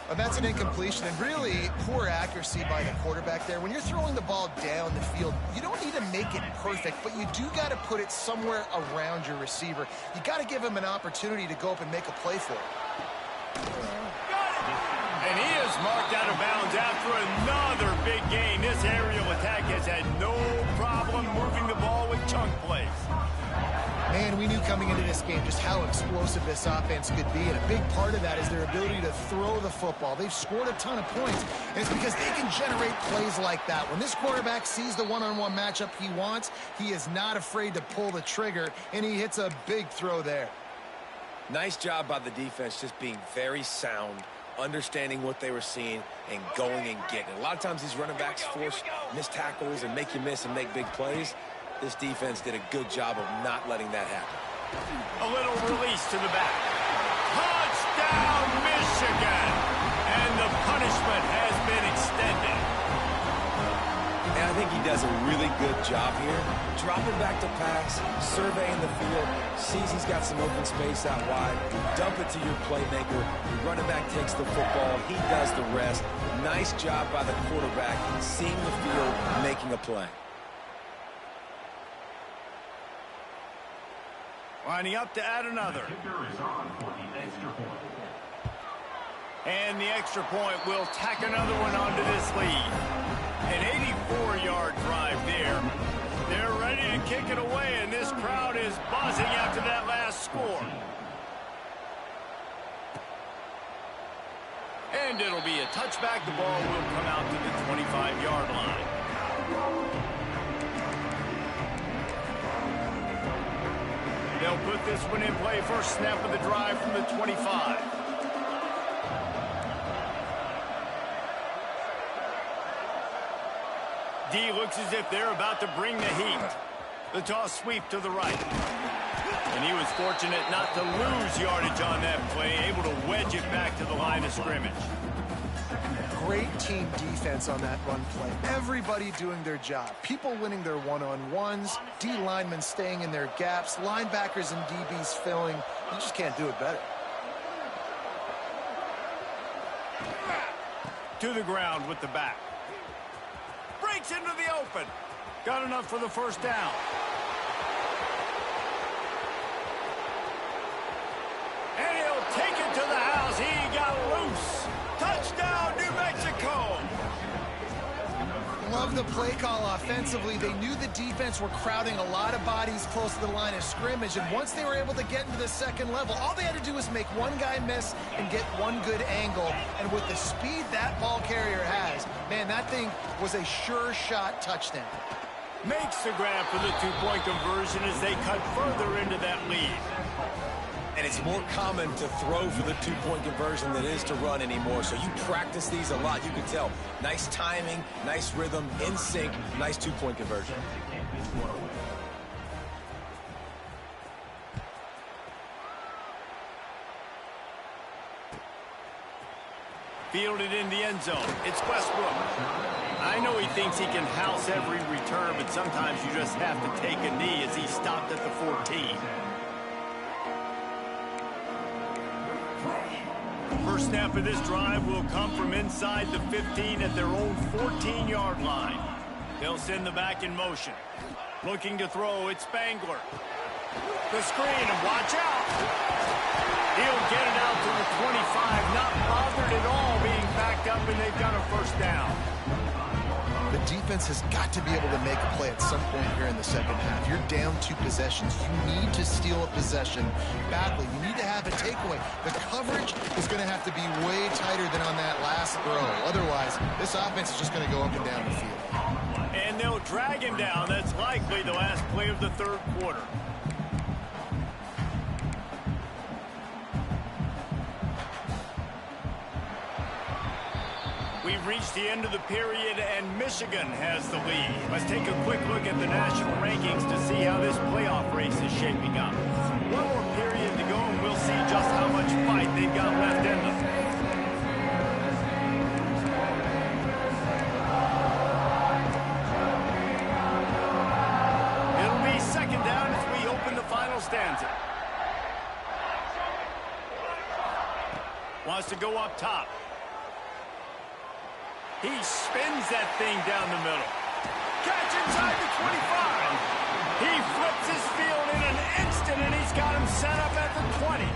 Well, that's an incompletion and really poor accuracy by the quarterback there. When you're throwing the ball down the field, you don't need to make it perfect, but you do got to put it somewhere around your receiver. You got to give him an opportunity to go up and make a play for it. And he is marked out of bounds after another big gain. This aerial attack has had no problem moving the ball with chunk plays. Man, we knew coming into this game just how explosive this offense could be, and a big part of that is their ability to throw the football. They've scored a ton of points, and it's because they can generate plays like that. When this quarterback sees the one-on-one matchup he wants, he is not afraid to pull the trigger, and he hits a big throw there. Nice job by the defense just being very sound, understanding what they were seeing, and going and getting it. A lot of times these running backs force missed tackles and make you miss and make big plays. This defense did a good job of not letting that happen. A little release to the back. Touchdown, Michigan! And the punishment has been extended. And I think he does a really good job here. Dropping back to pass, surveying the field, sees he's got some open space out wide. Dump it to your playmaker. Your running back takes the football. He does the rest. Nice job by the quarterback, seeing the field, making a play. Lining up to add another. And the extra point will tack another one onto this lead. An 84-yard drive there. They're ready to kick it away, and this crowd is buzzing after that last score. And it'll be a touchback. The ball will come out to the 25-yard line. They'll put this one in play. First snap of the drive from the 25. D looks as if they're about to bring the heat. The toss sweep to the right. And he was fortunate not to lose yardage on that play, able to wedge it back to the line of scrimmage. Great team defense on that run play. Everybody doing their job. People winning their one-on-ones, D linemen staying in their gaps, linebackers and DBs filling. You just can't do it better. To the ground with the back. Breaks into the open. Got enough for the first down. And he'll take it to the house. He got loose. Touchdown, New Mexico. Love the play call offensively. They knew the defense were crowding a lot of bodies close to the line of scrimmage, and once they were able to get into the second level, all they had to do was make one guy miss and get one good angle. And with the speed that ball carrier has, man, that thing was a sure shot touchdown. Makes the grab for the two-point conversion as they cut further into that lead. And it's more common to throw for the two-point conversion than it is to run anymore. So you practice these a lot. You can tell. Nice timing, nice rhythm, in sync, nice two-point conversion. Fielded in the end zone. It's Westbrook. I know he thinks he can house every return, but sometimes you just have to take a knee as he stopped at the 14. First snap of this drive will come from inside the 15 at their own 14-yard line. They'll send the back in motion. Looking to throw, it's Spangler. The screen, and watch out. He'll get it out to the 25, not bothered at all being backed up, and they've got a first down. The defense has got to be able to make a play at some point here in the second half. You're down 2 possessions. You need to steal a possession badly. You need to have a takeaway. The coverage is going to have to be way tighter than on that last throw. Otherwise, this offense is just going to go up and down the field. And they'll drag him down. That's likely the last play of the third quarter. We've reached the end of the period, and Michigan has the lead. Let's take a quick look at the national rankings to see how this playoff race is shaping up. One more period to go, and we'll see just how much fight they've got left in them. to go up top. He spins that thing down the middle. Catch inside the 25. He flips his field in an instant, and he's got him set up at the 20.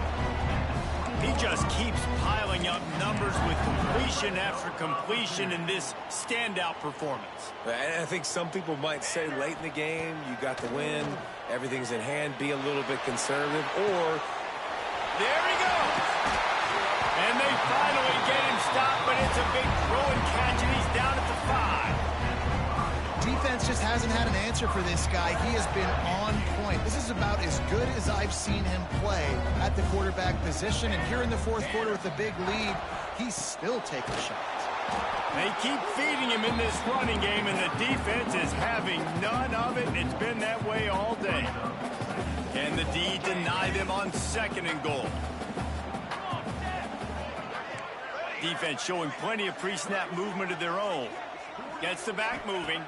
He just keeps piling up numbers with completion after completion in this standout performance. And I think some people might say late in the game, you got the win, everything's in hand, be a little bit conservative, or... There he goes! And they finally get him stopped, but it's a big throw and catch, and he's down at the 5. Defense just hasn't had an answer for this guy. He has been on point. This is about as good as I've seen him play at the quarterback position. And here in the fourth quarter with a big lead, he's still taking shots. They keep feeding him in this running game, and the defense is having none of it. It's been that way all day. Can the D deny them on 2nd and goal? Defense showing plenty of pre-snap movement of their own. Gets the back moving.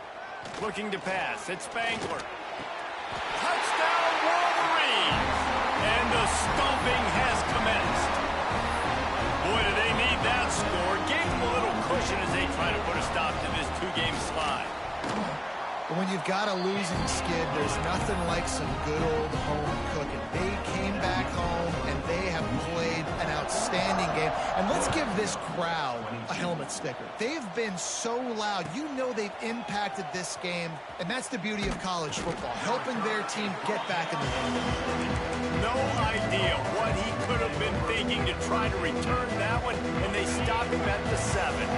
Looking to pass. It's Spangler. Touchdown, Wolverines! And the stomping has commenced. Boy, do they need that score. Gave them a little cushion as they try to put a stop to this 2-game slide. But when you've got a losing skid, there's nothing like some good old home cooking. They came back home, and they have played an outstanding game. And let's give this crowd a helmet sticker. They've been so loud. You know they've impacted this game, and that's the beauty of college football, helping their team get back in the game. No idea what he could have been thinking to try to return that one, and they stop him at the 7.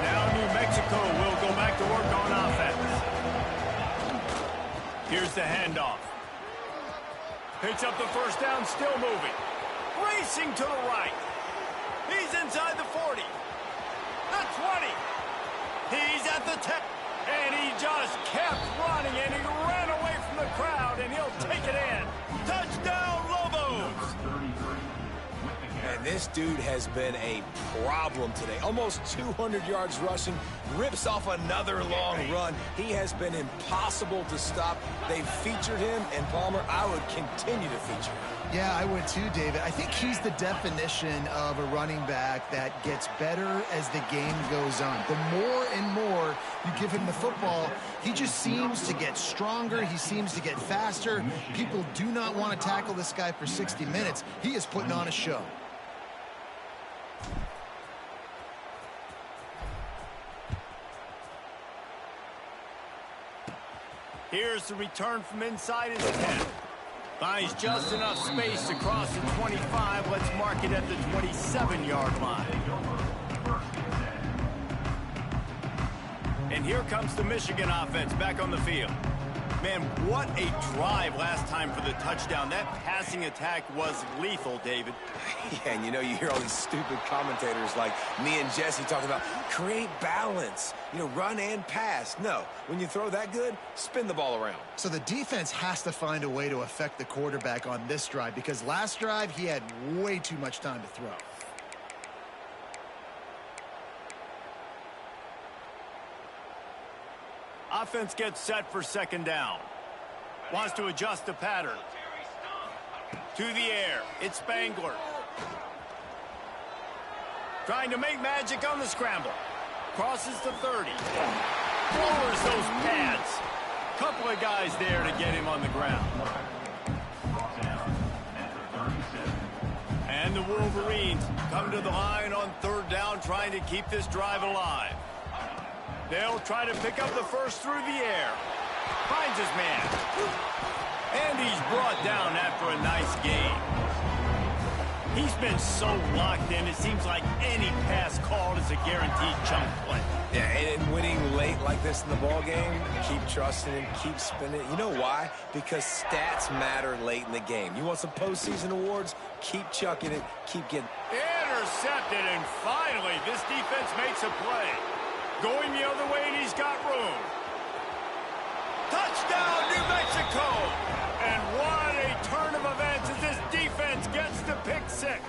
Now New Mexico will go back to work on offense. Here's the handoff. Picks up the first down, still moving. Racing to the right. He's inside the 40. The 20. He's at the 10. And he just kept running, and he ran away from the crowd, and he'll take it in. Touchdown, Lobos! And this dude has been a problem today. Almost 200 yards rushing, rips off another long run. He has been impossible to stop. They've featured him, and Palmer, I would continue to feature him. Yeah, I would too, David. I think he's the definition of a running back that gets better as the game goes on. The more and more you give him the football, he just seems to get stronger. He seems to get faster. People do not want to tackle this guy for 60 minutes. He is putting on a show. Here's the return from inside his 10. Finds just enough space to cross the 25. Let's mark it at the 27-yard line. And here comes the Michigan offense back on the field. Man, what a drive last time for the touchdown. That passing attack was lethal, David. Yeah, and you know, you hear all these stupid commentators like me and Jesse talk about create balance, you know, run and pass. No, when you throw that good, spin the ball around. So the defense has to find a way to affect the quarterback on this drive, because last drive he had way too much time to throw. Offense gets set for 2nd down. Wants to adjust the pattern. To the air. It's Spangler. Trying to make magic on the scramble. Crosses the 30. Lowers those pads. Couple of guys there to get him on the ground. And the Wolverines come to the line on 3rd down, trying to keep this drive alive. They'll try to pick up the first through the air. Finds his man. And he's brought down after a nice gain. He's been so locked in, it seems like any pass called is a guaranteed chunk play. Yeah, and winning late like this in the ball game, keep trusting him, keep spinning. You know why? Because stats matter late in the game. You want some postseason awards? Keep chucking it, keep getting... Intercepted, and finally this defense makes a play. Going the other way, and he's got room. Touchdown, New Mexico! And what a turn of events as this defense gets to pick 6.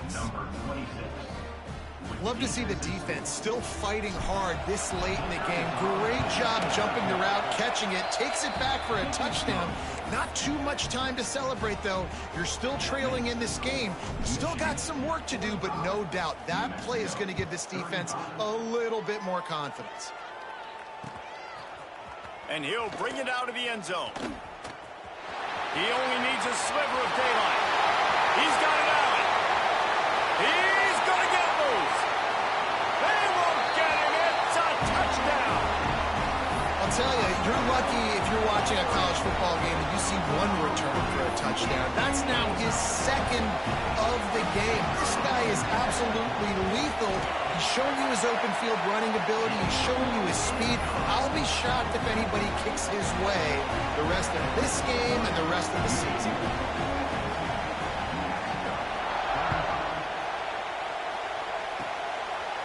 Love to see the defense still fighting hard this late in the game. Great job jumping the route, catching it, takes it back for a touchdown. Not too much time to celebrate, though. You're still trailing in this game. Still got some work to do, but no doubt that play is going to give this defense a little bit more confidence. And he'll bring it out of the end zone. He only needs a sliver of daylight. He's got it out. He's going to get loose. They won't get him. It's a touchdown. I'll tell you, you're lucky if you're watching a college football game and you see one return for a touchdown. That's now his second of the game. This guy is absolutely lethal. He's showing you his open field running ability. He's showing you his speed. I'll be shocked if anybody kicks his way the rest of this game and the rest of the season.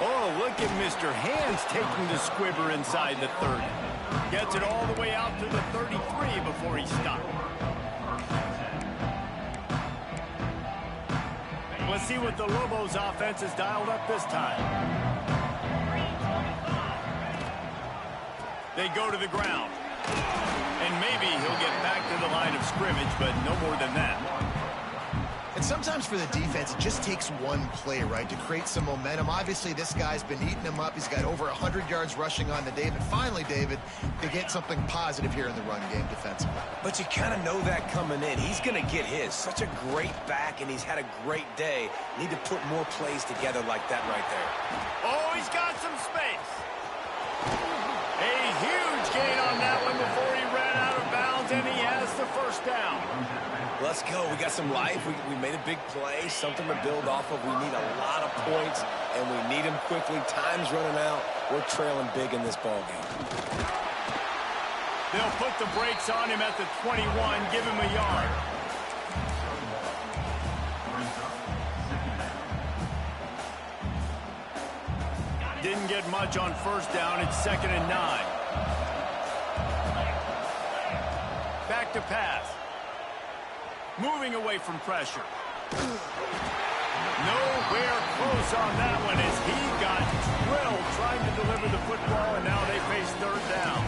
Oh, look at Mr. Hands taking the squibber inside the 30. Gets it all the way out to the 33 before he stopped. Let's see what the Lobos offense has dialed up this time. They go to the ground. And maybe he'll get back to the line of scrimmage, but no more than that. And sometimes for the defense, it just takes one play, right, to create some momentum. Obviously, this guy's been eating him up. He's got over 100 yards rushing on the day. But finally, David, they get something positive here in the run game defensively. But you kind of know that coming in. He's going to get his. Such a great back, and he's had a great day. Need to put more plays together like that right there. Oh, he's got some space. A huge gain on that one before he ran out of bounds, and he has the first down. Let's go. We got some life. We made a big play, something to build off of. We need a lot of points, and we need them quickly. Time's running out. We're trailing big in this ball game. They'll put the brakes on him at the 21, give him a yard. Didn't get much on first down. It's 2nd and 9. Back to pass. Moving away from pressure. Nowhere close on that one as he got drilled trying to deliver the football, and now they face 3rd down.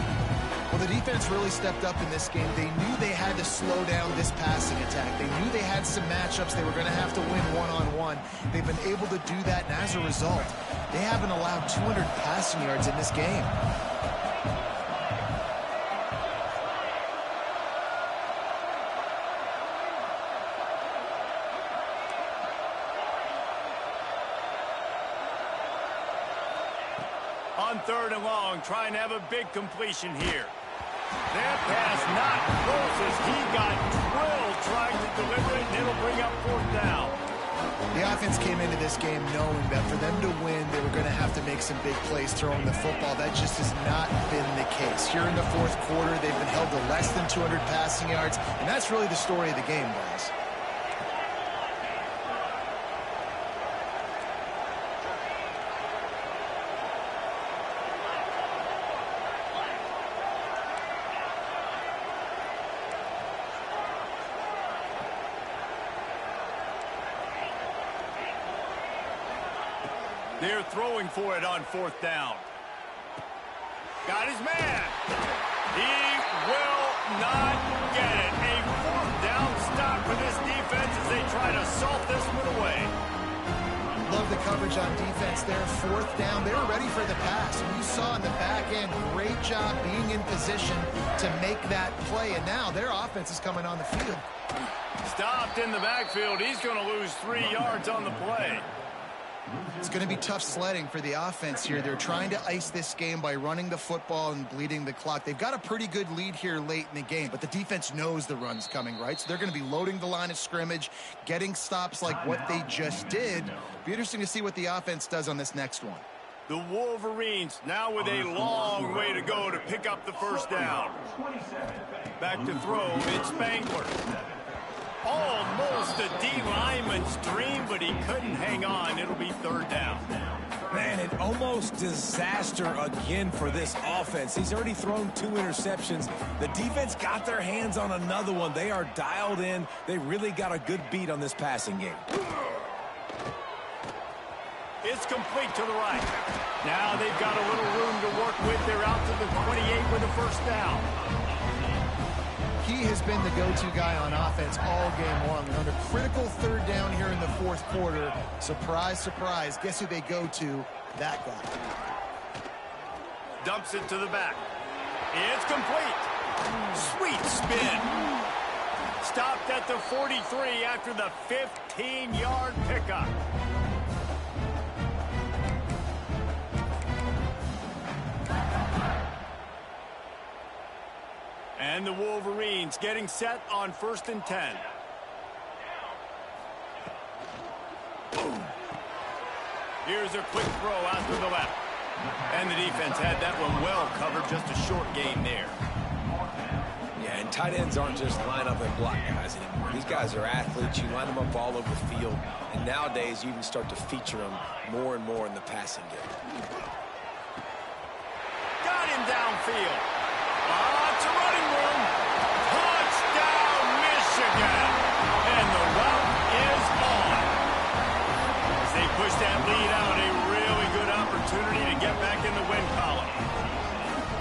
Well, the defense really stepped up in this game. They knew they had to slow down this passing attack. They knew they had some matchups they were going to have to win one-on-one. They've been able to do that, and as a result, they haven't allowed 200 passing yards in this game. On 3rd and long, trying to have a big completion here. That pass not close as he got drilled trying to deliver it, and it'll bring up 4th down. The offense came into this game knowing that for them to win, they were going to have to make some big plays throwing the football. That just has not been the case. Here in the 4th quarter, they've been held to less than 200 passing yards, and that's really the story of the game, guys. They're throwing for it on 4th down. Got his man. He will not get it. A 4th down stop for this defense as they try to salt this one away. Love the coverage on defense there. 4th down. They were ready for the pass. And you saw in the back end, great job being in position to make that play. And now their offense is coming on the field. Stopped in the backfield. He's going to lose 3 yards on the play. It's going to be tough sledding for the offense here. They're trying to ice this game by running the football and bleeding the clock. They've got a pretty good lead here late in the game, but the defense knows the run's coming, right? So they're going to be loading the line of scrimmage, getting stops like what they just did. Be interesting to see what the offense does on this next one. The Wolverines now with a long way to go to pick up the first down. Back to throw, it's Spangler. Almost a D lineman's dream, but he couldn't hang on. It'll be 3rd down. Man, an almost disaster again for this offense. He's already thrown 2 interceptions. The defense got their hands on another one. They are dialed in. They really got a good beat on this passing game. It's complete to the right. Now they've got a little room to work with. They're out to the 28 with a first down. He has been the go-to guy on offense all game long. And on a critical third down here in the fourth quarter, surprise, surprise, guess who they go to? That guy. Dumps it to the back. It's complete. Sweet spin. Stopped at the 43 after the 15-yard pickup. And the Wolverines getting set on 1st and 10. Here's a quick throw out to the left. And the defense had that one well covered. Just a short gain there. Yeah, and tight ends aren't just line up and block guys anymore. These guys are athletes. You line them up all over the field. And nowadays, you even start to feature them more and more in the passing game. Got him downfield. Lots of running room. Touchdown, Michigan. And the route is on. As they push that lead out, a really good opportunity to get back in the win column.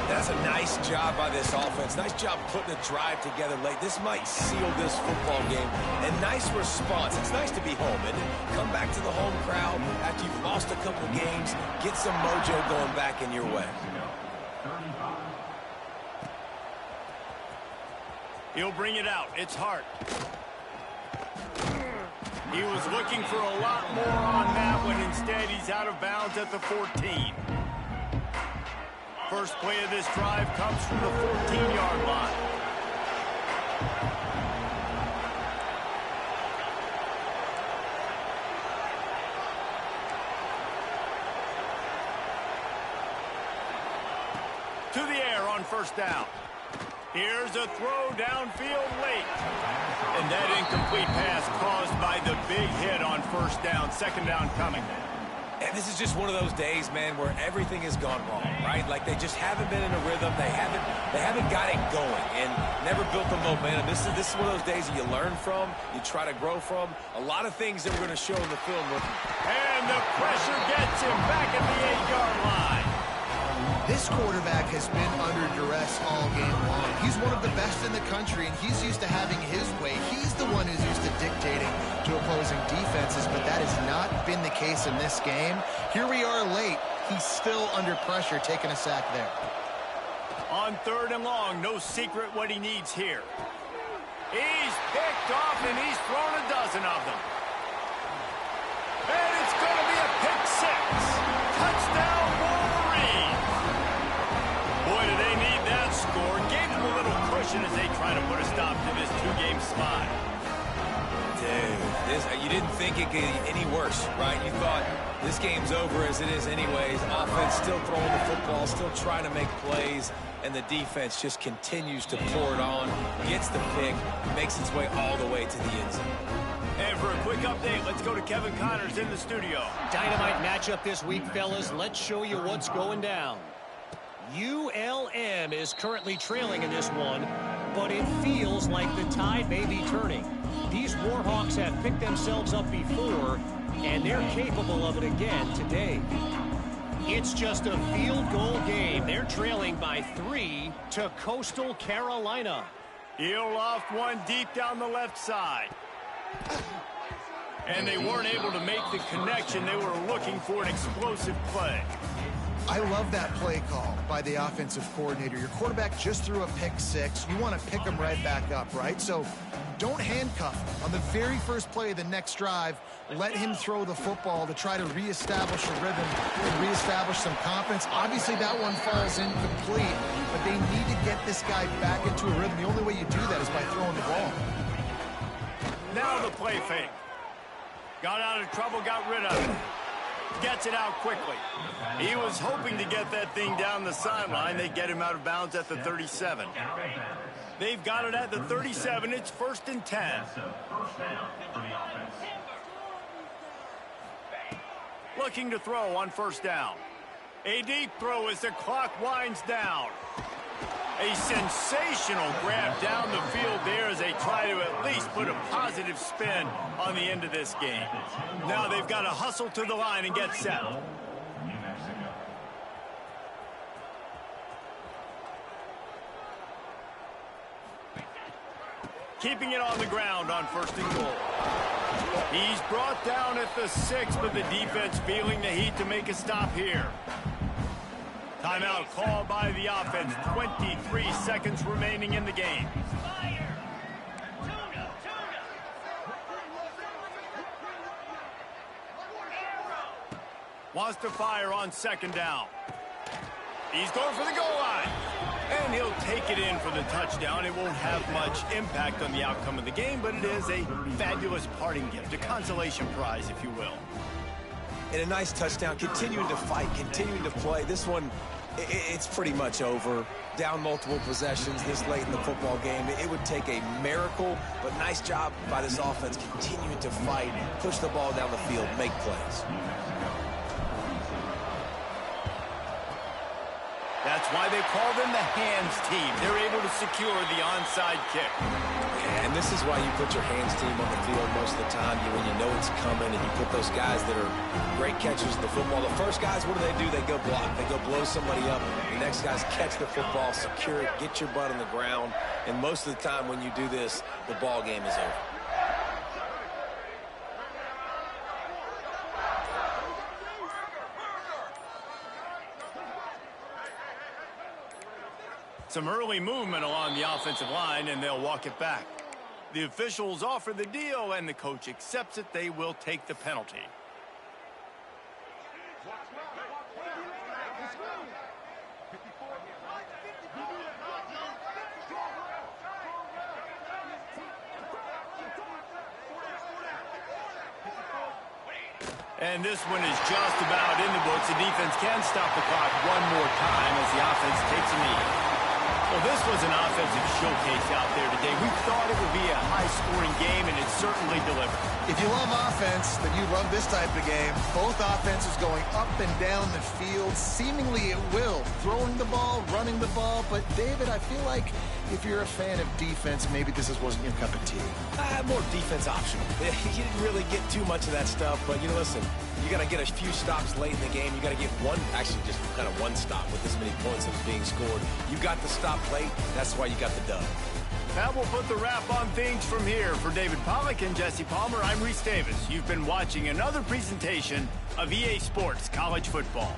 That's a nice job by this offense. Nice job putting the drive together late. This might seal this football game. And nice response. It's nice to be home, isn't it? Come back to the home crowd after you've lost a couple games. Get some mojo going back in your way. He'll bring it out. It's Hart. He was looking for a lot more on that one. Instead, he's out of bounds at the 14. First play of this drive comes from the 14-yard line. To the air on 1st down. Here's a throw downfield late. And that incomplete pass caused by the big hit on 1st down. 2nd down coming. And this is just one of those days, man, where everything has gone wrong, right? Like they just haven't been in a rhythm. They haven't got it going and never built the momentum. This is one of those days that you learn from, you try to grow from. A lot of things that we're going to show in the film. And the pressure gets him back at the 8-yard line. This quarterback has been under duress all game long. He's one of the best in the country, and he's used to having his way. He's the one who's used to dictating to opposing defenses, but that has not been the case in this game. Here we are late. He's still under pressure, taking a sack there. On 3rd and long, no secret what he needs here. He's picked off, and he's thrown a dozen of them. And it's going to be a pick 6. Touchdown, Wolverines. Boy, do they need that score. Gave them a little cushion as they try to put a stop to this 2-game slide. Dude, you didn't think it could get any worse, right? You thought this game's over as it is anyways. Offense still throwing the football, still trying to make plays, and the defense just continues to pour it on, gets the pick, makes its way all the way to the end zone. And for a quick update, let's go to Kevin Connors in the studio. Dynamite matchup this week, fellas. Let's show you what's going down. ULM is currently trailing in this one, but it feels like the tide may be turning. These Warhawks have picked themselves up before, and they're capable of it again today. It's just a field goal game. They're trailing by 3 to Coastal Carolina. He'll loft one deep down the left side. And they weren't able to make the connection. They were looking for an explosive play. I love that play call by the offensive coordinator. Your quarterback just threw a pick 6. You want to pick him right back up, right? So don't handcuff him. On the very first play of the next drive, let him throw the football to try to reestablish a rhythm and reestablish some confidence. Obviously, that one falls incomplete, but they need to get this guy back into a rhythm. The only way you do that is by throwing the ball. Now the play fake. Got out of trouble, got rid of it. Gets it out quickly. He was hoping to get that thing down the sideline. They get him out of bounds at the 37. They've got it at the 37. It's 1st and 10. Looking to throw on 1st down. A deep throw as the clock winds down. A sensational grab down the field there as they try to at least put a positive spin on the end of this game. Now they've got to hustle to the line and get set. Keeping it on the ground on 1st and goal. He's brought down at the 6, but the defense feeling the heat to make a stop here. Timeout called by the offense. 23 seconds remaining in the game. Wants to fire on 2nd down. He's going for the goal line. And he'll take it in for the touchdown. It won't have much impact on the outcome of the game, but it is a fabulous parting gift, a consolation prize, if you will. And a nice touchdown, continuing to fight, continuing to play. This one, it's pretty much over. Down multiple possessions this late in the football game. It would take a miracle, but nice job by this offense continuing to fight, push the ball down the field, make plays. That's why they call them the hands team. They're able to secure the onside kick. And this is why you put your hands team on the field most of the time, when you know it's coming, and you put those guys that are great catchers of the football. The first guys, what do? They go block. They go blow somebody up. The next guys catch the football, secure it, get your butt on the ground. And most of the time when you do this, the ball game is over. Some early movement along the offensive line, and they'll walk it back. The officials offer the deal, and the coach accepts it. They will take the penalty. And this one is just about in the books. The defense can stop the clock one more time as the offense takes a knee. Well, this was an offensive showcase out there today. We thought it would be a high-scoring game, and it certainly delivered. If you love offense, then you love this type of game. Both offenses going up and down the field, seemingly at will. Throwing the ball, running the ball. But, David, I feel like if you're a fan of defense, maybe this wasn't your cup of tea. More defense optional. You didn't really get too much of that stuff, but, listen, you got to get a few stops late in the game. You got to get just kind of one stop with this many points that was being scored. You got the stop late. That's why you got the dub. That will put the wrap on things from here. For David Pollack and Jesse Palmer, I'm Reese Davis. You've been watching another presentation of EA Sports College Football.